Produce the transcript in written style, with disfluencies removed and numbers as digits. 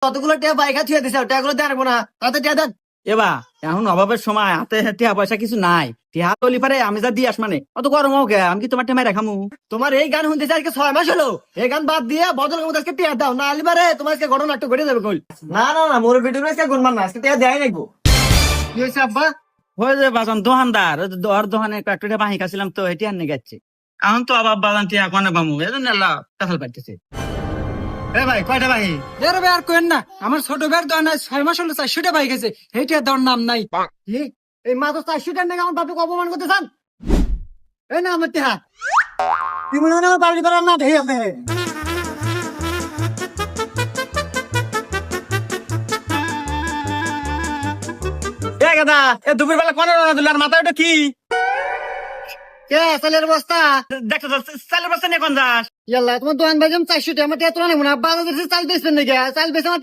কতগুলো টিয়া বাইকা থুয়ে দিছে টিয়াগুলো দেবো না, তাতে টিয়া দেন। এবা এখন অভাবের সময় হাতে টিয়া পয়সা কিছু নাই, টিয়া তলি পারে আমি যা দিয়ে আস মানে অত গরম হোক, আমি কি তোমার টেমাই রাখামু? তোমার এই গান শুনতেছে আজকে 6 মাস হলো, এই গান বাদ দিয়ে বদল আজকে টিয়া দাও, না আলিবারে তোমার আজকে ঘটনা একটু ঘটে যাবে কই। না না না, মোর ভিডিও আজকে গুনমান না, আজকে টিয়া দেয় নাকবো। কি হয়েছে আব্বা? ওই যে বাজান দোকানদার, ওই যে ওর দোকানে একটা বাহি খাচ্ছিলাম তো এটি আর নিয়ে যাচ্ছে। এখন তো অভাব বাজান টিয়া কোনে বামু, এই জন্য আল্লাহ কাঁঠাল পাইতেছে। এ ভাই কয়টা ভাই? এর ভাই আর কোয়েন না, আমার ছোট ভাইয়ের দোকান 6 মাস হলো 400টা বাইক গেছে, এইটা দেওয়ার নাম নাই। কি? এই মাত্র 400 টাকা নাকি আমার বাপকে অপমান করতে চান? এই না আমার টিয়া, তুই মনে হয় আমার বাড়ি করার না ঢেই আছে। এ গাদা, এ দুপুর বেলা কোনে রওনা দিল আর মাথায় ওটা কি? কে চালের বস্তা? দেখো তো চালের বস্তা নিয়ে কোন যাস? ইয়াল্লা তোমার দোকান বাজাম 400 টাকা, আমার টিয়া তোলা নেবো না, বাজার চাল বেচবেন নাকি? চাল বেচে আমার